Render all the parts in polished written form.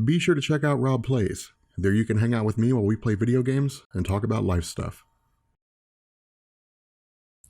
be sure to check out Rob Plays. There you can hang out with me while we play video games and talk about life stuff.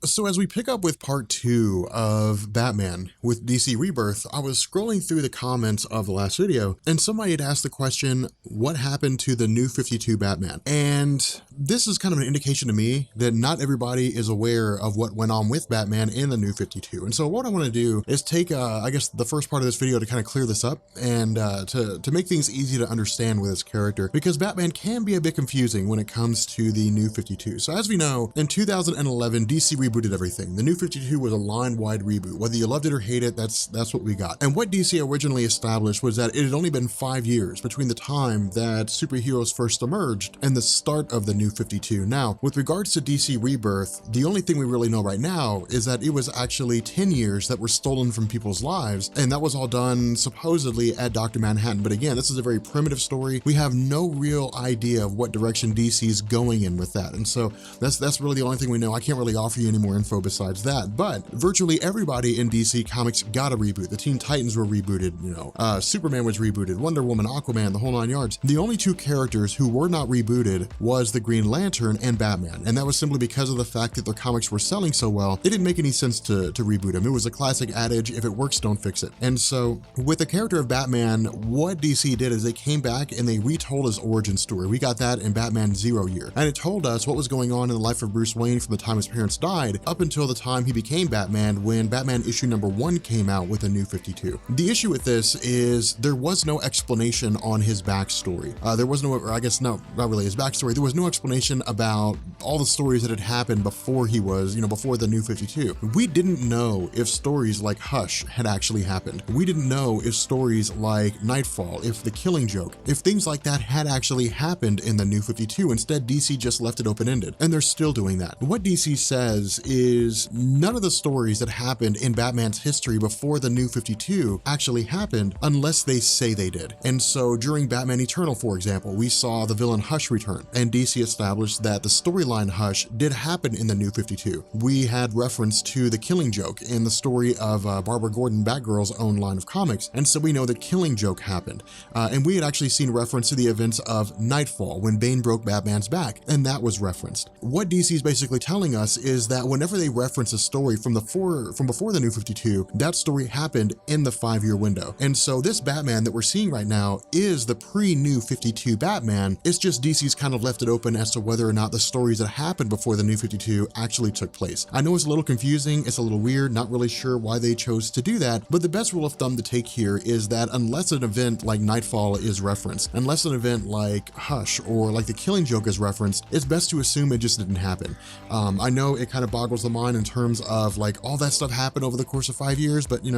So as we pick up with part 2 of Batman with DC Rebirth, I was scrolling through the comments of the last video and somebody had asked the question, what happened to the New 52 Batman? And this is kind of an indication to me that not everybody is aware of what went on with Batman in the New 52. And so what I want to do is take, I guess, the first part of this video to kind of clear this up and to make things easy to understand with this character, because Batman can be a bit confusing when it comes to the New 52. So as we know, in 2011, DC rebooted everything. The New 52 was a line-wide reboot. Whether you loved it or hate it, that's what we got. And what DC originally established was that it had only been 5 years between the time that superheroes first emerged and the start of the New 52. Now, with regards to DC Rebirth, the only thing we really know right now is that it was actually 10 years that were stolen from people's lives, and that was all done supposedly at Dr. Manhattan. But again, this is a very primitive story. We have no real idea of what direction DC is going in with that. And so that's really the only thing we know. I can't really offer you any more info besides that, but virtually everybody in DC Comics got a reboot. The Teen Titans were rebooted, Superman was rebooted, Wonder Woman, Aquaman, the whole 9 yards. The only two characters who were not rebooted was the Green Lantern and Batman, and that was simply because of the fact that their comics were selling so well. It didn't make any sense to reboot them. It was a classic adage, if it works, don't fix it. And so with the character of Batman, what DC did is they came back and they retold his origin story. We got that in Batman Zero Year, and it told us what was going on in the life of Bruce Wayne from the time his parents died up until the time he became Batman, when Batman issue number 1 came out with a New 52. The issue with this is there was no explanation on his backstory. There was no, or I guess no, not really his backstory. There was no explanation about all the stories that had happened before he was, before the New 52. We didn't know if stories like Hush had actually happened. We didn't know if stories like Nightfall, if the Killing Joke, if things like that had actually happened in the New 52. Instead, DC just left it open-ended, and they're still doing that. What DC says is none of the stories that happened in Batman's history before the New 52 actually happened unless they say they did. And so during Batman Eternal, for example, we saw the villain Hush return, and DC established that the storyline Hush did happen in the New 52. We had reference to the Killing Joke in the story of Barbara Gordon Batgirl's own line of comics, and so we know the Killing Joke happened. And we had actually seen reference to the events of Nightfall when Bane broke Batman's back, and that was referenced. What DC is basically telling us is that whenever they reference a story from before the New 52, that story happened in the 5-year window. And so this Batman that we're seeing right now is the pre-New 52 Batman. It's just DC's kind of left it open as to whether or not the stories that happened before the New 52 actually took place. I know it's a little confusing, it's a little weird, not really sure why they chose to do that, but the best rule of thumb to take here is that unless an event like Nightfall is referenced, unless an event like Hush or like the Killing Joke is referenced, it's best to assume it just didn't happen. I know it kind of boggles the mind in terms of like all that stuff happened over the course of 5 years, but you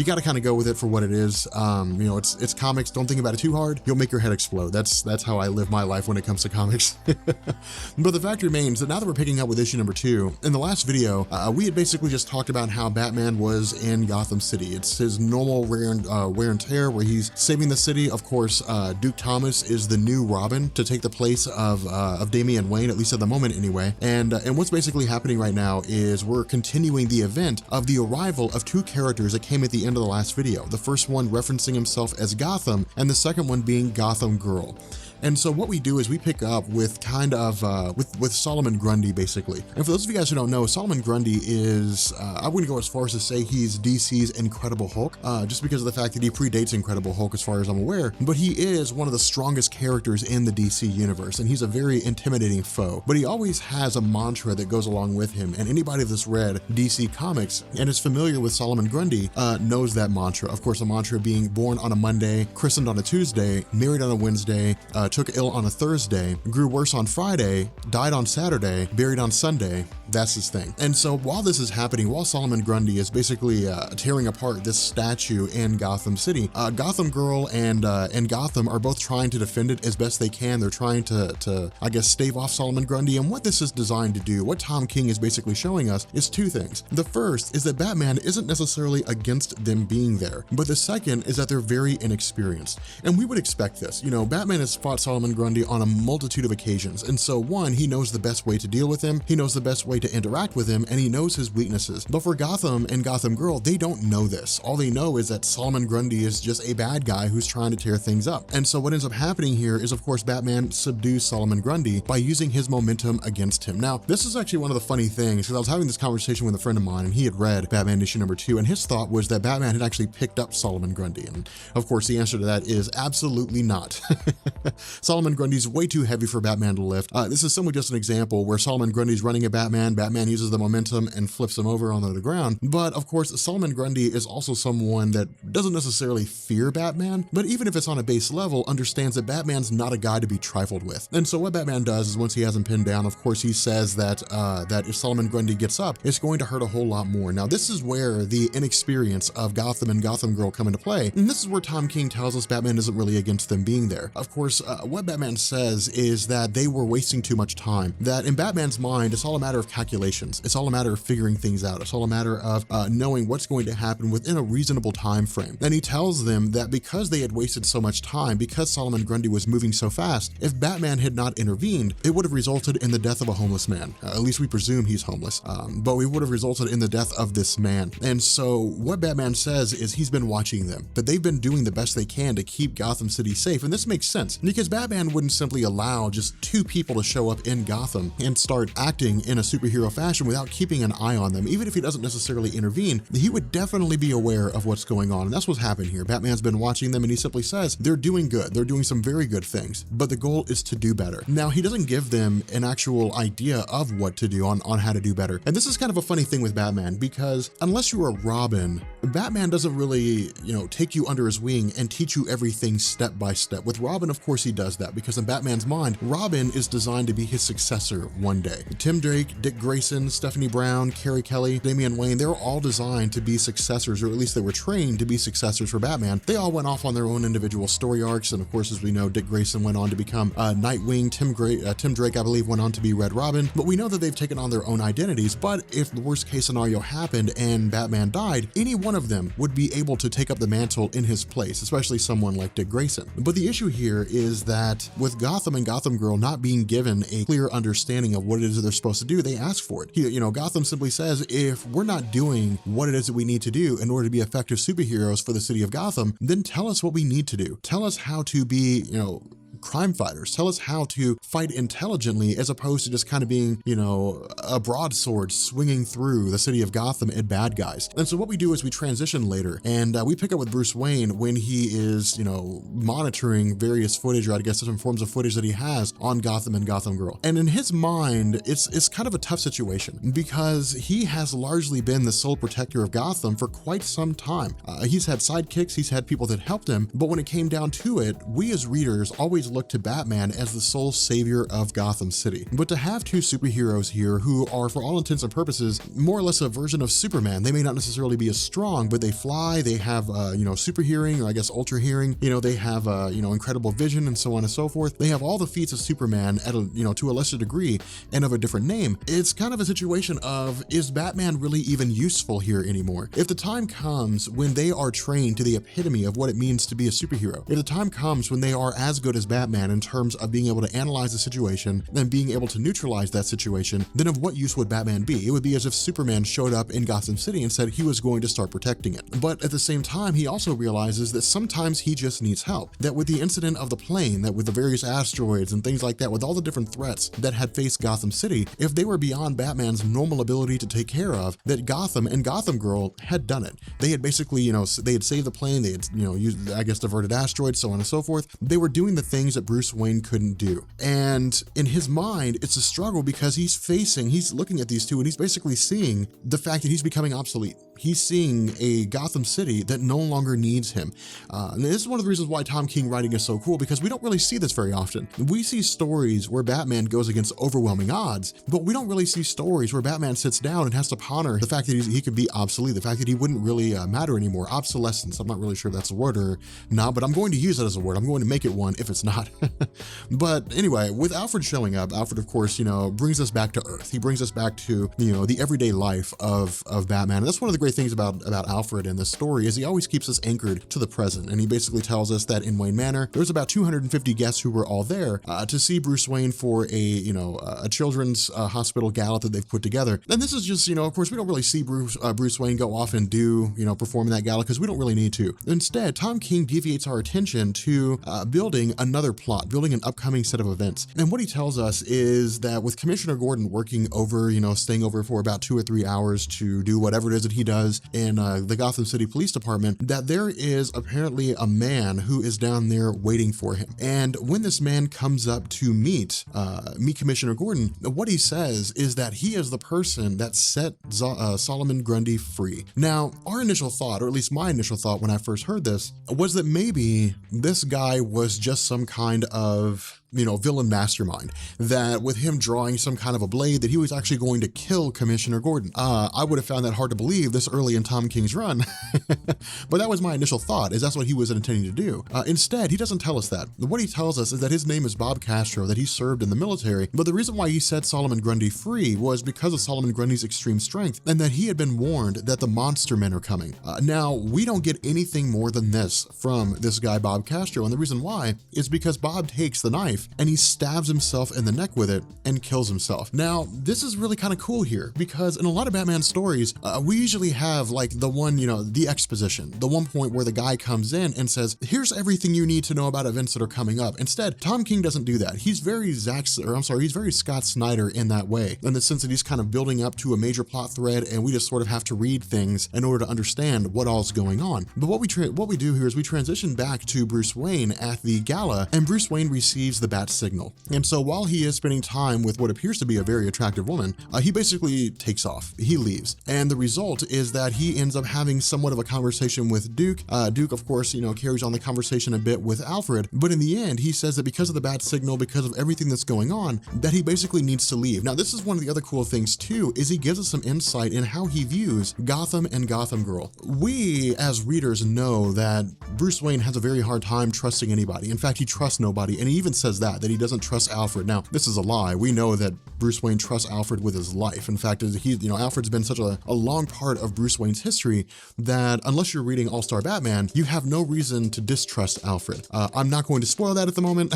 got to kind of go with it for what it is. It's comics. Don't think about it too hard. You'll make your head explode. That's how I live my life when it comes to comics. But the fact remains that now that we're picking up with issue number 2, in the last video, we had basically just talked about how Batman was in Gotham City. It's his normal wear and tear where he's saving the city. Of course, Duke Thomas is the new Robin to take the place of Damian Wayne, at least at the moment anyway. And what's basically happening right now is we're continuing the event of the arrival of 2 characters that came at the end of the last video. The first one referencing himself as Gotham, and the second one being Gotham Girl. And so what we do is we pick up with kind of, with Solomon Grundy, basically. And for those of you guys who don't know, Solomon Grundy is, I wouldn't go as far as to say he's DC's Incredible Hulk, just because of the fact that he predates Incredible Hulk as far as I'm aware, but he is one of the strongest characters in the DC universe, and he's a very intimidating foe. But he always has a mantra that goes along with him, and anybody that's read DC Comics and is familiar with Solomon Grundy knows that mantra. Of course, the mantra being born on a Monday, christened on a Tuesday, married on a Wednesday, took ill on a Thursday, grew worse on Friday, died on Saturday, buried on Sunday. That's his thing. And so while this is happening, while Solomon Grundy is basically tearing apart this statue in Gotham City, Gotham Girl and Gotham are both trying to defend it as best they can. They're trying to I guess, stave off Solomon Grundy. And what this is designed to do, what Tom King is basically showing us, is 2 things. The first is that Batman isn't necessarily against them being there, but the second is that they're very inexperienced. And we would expect this. Batman has fought about Solomon Grundy on a multitude of occasions. And so one, he knows the best way to deal with him, he knows the best way to interact with him, and he knows his weaknesses. But for Gotham and Gotham Girl, they don't know this. All they know is that Solomon Grundy is just a bad guy who's trying to tear things up. And so what ends up happening here is, of course, Batman subdues Solomon Grundy by using his momentum against him. Now, this is actually one of the funny things, because I was having this conversation with a friend of mine, and he had read Batman issue number 2, and his thought was that Batman had actually picked up Solomon Grundy. And of course, the answer to that is absolutely not. Solomon Grundy's way too heavy for Batman to lift. This is simply just an example where Solomon Grundy's running at Batman, Batman uses the momentum and flips him over onto the ground. But of course, Solomon Grundy is also someone that doesn't necessarily fear Batman, but even if it's on a base level, understands that Batman's not a guy to be trifled with. And so what Batman does is, once he has him pinned down, of course, he says that that if Solomon Grundy gets up, it's going to hurt a whole lot more. Now, this is where the inexperience of Gotham and Gotham Girl come into play. And this is where Tom King tells us Batman isn't really against them being there. Of course, what Batman says is that they were wasting too much time, that in Batman's mind, it's all a matter of calculations. It's all a matter of figuring things out. It's all a matter of knowing what's going to happen within a reasonable time frame. And he tells them that because they had wasted so much time, because Solomon Grundy was moving so fast, if Batman had not intervened, it would have resulted in the death of a homeless man. At least we presume he's homeless, but we would have resulted in the death of this man. And so what Batman says is he's been watching them, that they've been doing the best they can to keep Gotham City safe. And this makes sense because Batman wouldn't simply allow just 2 people to show up in Gotham and start acting in a superhero fashion without keeping an eye on them. Even if he doesn't necessarily intervene, he would definitely be aware of what's going on. And that's what's happened here. Batman's been watching them, and he simply says they're doing good. They're doing some very good things, but the goal is to do better. Now, he doesn't give them an actual idea of what to do on how to do better. And this is kind of a funny thing with Batman, because unless you are Robin, Batman doesn't really, take you under his wing and teach you everything step by step. With Robin, of course, he does that, because in Batman's mind, Robin is designed to be his successor one day. Tim Drake, Dick Grayson, Stephanie Brown, Carrie Kelly, Damian Wayne, they're all designed to be successors, or at least they were trained to be successors for Batman. They all went off on their own individual story arcs, and of course, as we know, Dick Grayson went on to become Nightwing, Tim Drake, I believe, went on to be Red Robin, but we know that they've taken on their own identities. But if the worst case scenario happened and Batman died, any one of them would be able to take up the mantle in his place, especially someone like Dick Grayson. But the issue here is that with Gotham and Gotham Girl not being given a clear understanding of what it is that they're supposed to do, they ask for it. Gotham simply says, if we're not doing what it is that we need to do in order to be effective superheroes for the city of Gotham, then tell us what we need to do. Tell us how to be, crime fighters. Tell us how to fight intelligently, as opposed to just kind of being, a broadsword swinging through the city of Gotham at bad guys. And so what we do is we transition later, and we pick up with Bruce Wayne when he is, monitoring various footage, or I guess different forms of footage that he has on Gotham and Gotham Girl. And in his mind, it's kind of a tough situation, because he has largely been the sole protector of Gotham for quite some time. He's had sidekicks, he's had people that helped him, but when it came down to it, we as readers always look to Batman as the sole savior of Gotham City. But to have 2 superheroes here who are, for all intents and purposes, more or less a version of Superman. They may not necessarily be as strong, but they fly, they have, super hearing, or I guess ultra hearing, they have, incredible vision, and so on and so forth. They have all the feats of Superman at to a lesser degree and of a different name. It's kind of a situation of, is Batman really even useful here anymore? If the time comes when they are trained to the epitome of what it means to be a superhero, if the time comes when they are as good as Batman in terms of being able to analyze the situation and being able to neutralize that situation, then of what use would Batman be? It would be as if Superman showed up in Gotham City and said he was going to start protecting it. But at the same time, he also realizes that sometimes he just needs help. That with the incident of the plane, that with the various asteroids and things like that, with all the different threats that had faced Gotham City, if they were beyond Batman's normal ability to take care of, that Gotham and Gotham Girl had done it. They had basically, they had saved the plane, they had, used, I guess, diverted asteroids, so on and so forth. They were doing the things that Bruce Wayne couldn't do. And in his mind, it's a struggle, because he's looking at these 2, and he's basically seeing the fact that he's becoming obsolete. He's seeing a Gotham City that no longer needs him. And this is one of the reasons why Tom King writing is so cool, because we don't really see this very often. We see stories where Batman goes against overwhelming odds, but we don't really see stories where Batman sits down and has to ponder the fact that he could be obsolete, the fact that he wouldn't really matter anymore. Obsolescence, I'm not really sure if that's a word or not, but I'm going to use it as a word. I'm going to make it one if it's not. not. But anyway, with Alfred showing up, Alfred, of course, brings us back to Earth. He brings us back to, the everyday life of Batman. And that's one of the great things about Alfred in this story is he always keeps us anchored to the present. And he basically tells us that in Wayne Manor, there was about 250 guests who were all there to see Bruce Wayne for a children's hospital gala that they've put together. And this is just, of course, we don't really see Bruce Wayne go off and do, perform in that gala because we don't really need to. Instead, Tom King deviates our attention to building another plot, building an upcoming set of events. And what he tells us is that with Commissioner Gordon working over, staying over for about 2 or 3 hours to do whatever it is that he does in the Gotham City Police Department, that there is apparently a man who is down there waiting for him. And when this man comes up to meet Commissioner Gordon, what he says is that he is the person that set Solomon Grundy free. Now, our initial thought, or at least my initial thought when I first heard this, was that maybe this guy was just some kind of villain mastermind, that with him drawing some kind of a blade that he was actually going to kill Commissioner Gordon. I would have found that hard to believe this early in Tom King's run, but that was my initial thought, is that's what he was intending to do. Instead, he doesn't tell us that. What he tells us is that his name is Bob Castro, that he served in the military, but the reason why he set Solomon Grundy free was because of Solomon Grundy's extreme strength, and that he had been warned that the monster men are coming. Now, we don't get anything more than this from this guy, Bob Castro, and the reason why is because Bob takes the knife and he stabs himself in the neck with it and kills himself. Now, this is really kind of cool here because in a lot of Batman stories, we usually have like the one, the exposition, the one point where the guy comes in and says, here's everything you need to know about events that are coming up. Instead, Tom King doesn't do that. He's very he's very Scott Snyder in that way, in the sense that he's kind of building up to a major plot thread and we just sort of have to read things in order to understand what all's going on. But what we do here is we transition back to Bruce Wayne at the gala, and Bruce Wayne receives the bat signal. And so while he is spending time with what appears to be a very attractive woman, he basically takes off. He leaves. And the result is that he ends up having somewhat of a conversation with Duke. Duke, of course, carries on the conversation a bit with Alfred. But in the end, he says that because of the bat signal, because of everything that's going on, that he basically needs to leave. Now, this is one of the other cool things too, is he gives us some insight in how he views Gotham and Gotham Girl. We, as readers, know that Bruce Wayne has a very hard time trusting anybody. In fact, he trusts nobody. And he even says that he doesn't trust Alfred. Now, this is a lie. We know that Bruce Wayne trusts Alfred with his life. In fact, Alfred's been such a long part of Bruce Wayne's history that unless you're reading All-Star Batman, you have no reason to distrust Alfred. I'm not going to spoil that at the moment.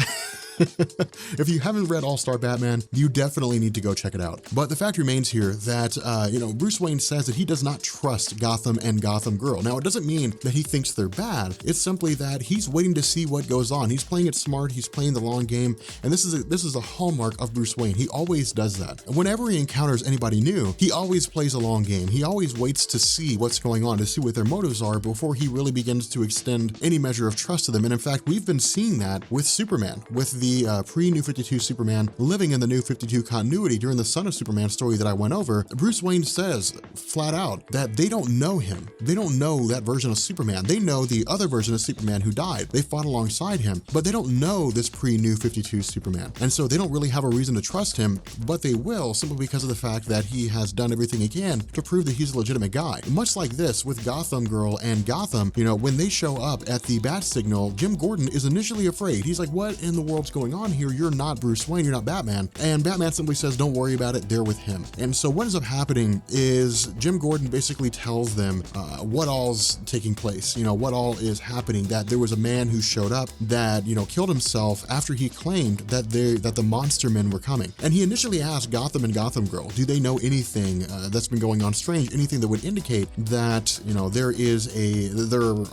If you haven't read All-Star Batman, you definitely need to go check it out. But the fact remains here that, Bruce Wayne says that he does not trust Gotham and Gotham Girl. Now, it doesn't mean that he thinks they're bad. It's simply that he's waiting to see what goes on. He's playing it smart. He's playing the long game. And this is a hallmark of Bruce Wayne. He always does that. And whenever he encounters anybody new, he always plays a long game. He always waits to see what's going on, to see what their motives are before he really begins to extend any measure of trust to them. And in fact, we've been seeing that with Superman, with the pre-New 52 Superman living in the New 52 continuity during the Son of Superman story that I went over. Bruce Wayne says flat out that they don't know him. They don't know that version of Superman. They know the other version of Superman who died. They fought alongside him, but they don't know this pre-New 52 Superman. And so they don't really have a reason to trust him, but they will simply because of the fact that he has done everything he can to prove that he's a legitimate guy. Much like this with Gotham Girl and Gotham, when they show up at the bat signal, Jim Gordon is initially afraid. He's like, what in the world's going on here? You're not Bruce Wayne, you're not Batman. And Batman simply says, don't worry about it, they're with him. And so what ends up happening is Jim Gordon basically tells them what all's taking place, what all is happening, that there was a man who showed up that, killed himself after he claimed that the monster men were coming. And he initially asked Gotham and Gotham Girl, do they know anything that's been going on strange, anything that would indicate that, there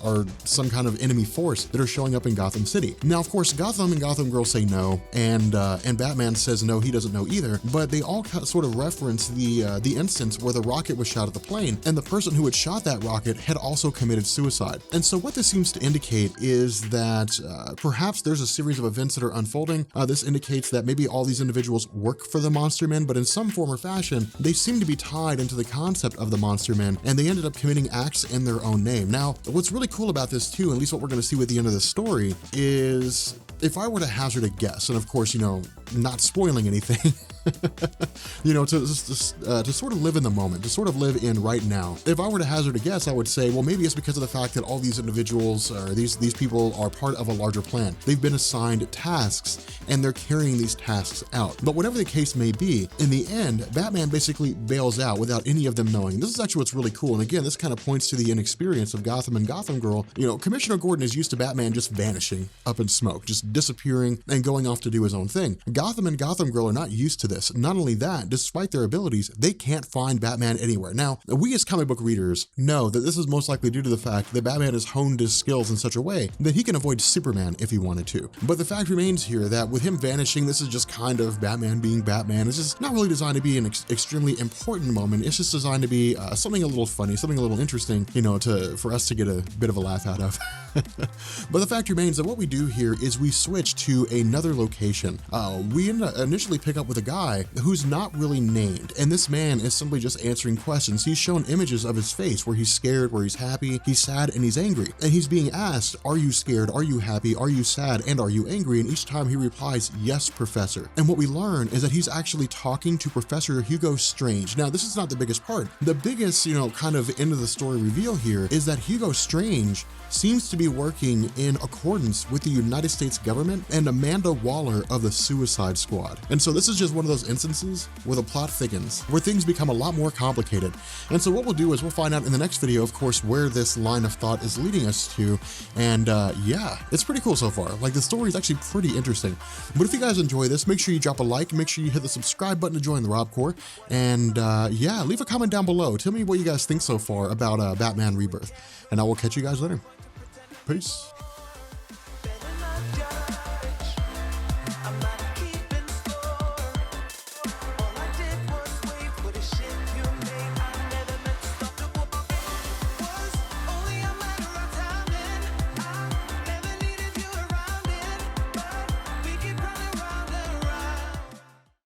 are some kind of enemy force that are showing up in Gotham City. Now, of course, Gotham and Gotham Girl say no, and Batman says no, he doesn't know either, but they all sort of reference the instance where the rocket was shot at the plane, and the person who had shot that rocket had also committed suicide. And so what this seems to indicate is that perhaps there's a series of events that are unfolding. This indicates that maybe all these individuals work for the Monster Men, but in some form or fashion, they seem to be tied into the concept of the Monster Men, and they ended up committing acts in their own name. Now, what's really cool about this too, at least what we're going to see at the end of the story, is if I were to hazard a guess, and of course, not spoiling anything, You know, to sort of live in the moment, to sort of live in right now. If I were to hazard a guess, I would say, well, maybe it's because of the fact that all these individuals or these people are part of a larger plan. They've been assigned tasks and they're carrying these tasks out. But whatever the case may be, in the end, Batman basically bails out without any of them knowing. This is actually what's really cool. And again, this kind of points to the inexperience of Gotham and Gotham Girl. You know, Commissioner Gordon is used to Batman just vanishing up in smoke, just disappearing and going off to do his own thing. Gotham and Gotham Girl are not used to this. Not only that, despite their abilities, they can't find Batman anywhere. Now, we as comic book readers know that this is most likely due to the fact that Batman has honed his skills in such a way that he can avoid Superman if he wanted to. But the fact remains here that with him vanishing, this is just kind of Batman being Batman. It's just not really designed to be an extremely important moment. It's just designed to be something a little funny, something a little interesting, you know, for us to get a bit of a laugh out of. But the fact remains that what we do here is we switch to another location. We initially pick up with a guy who's not really named, and this man is simply just answering questions. He's shown images of his face where he's scared, where he's happy, he's sad, and he's angry. And he's being asked, are you scared, are you happy, are you sad, and are you angry? And each time he replies, yes, Professor. And what we learn is that he's actually talking to Professor Hugo Strange. Now, this is not the biggest part. The biggest, you know, kind of end of the story reveal here is that Hugo Strange seems to be working in accordance with the United States government and Amanda Waller of the Suicide Squad. And so this is just one of those instances where the plot thickens, where things become a lot more complicated. And so what we'll do is we'll find out in the next video, of course, where this line of thought is leading us to. And yeah, it's pretty cool so far. Like, the story is actually pretty interesting. But if you guys enjoy this, make sure you drop a like, make sure you hit the subscribe button to join the Rob Corps. And yeah, leave a comment down below. Tell me what you guys think so far about Batman Rebirth. And I will catch you guys later. Peace.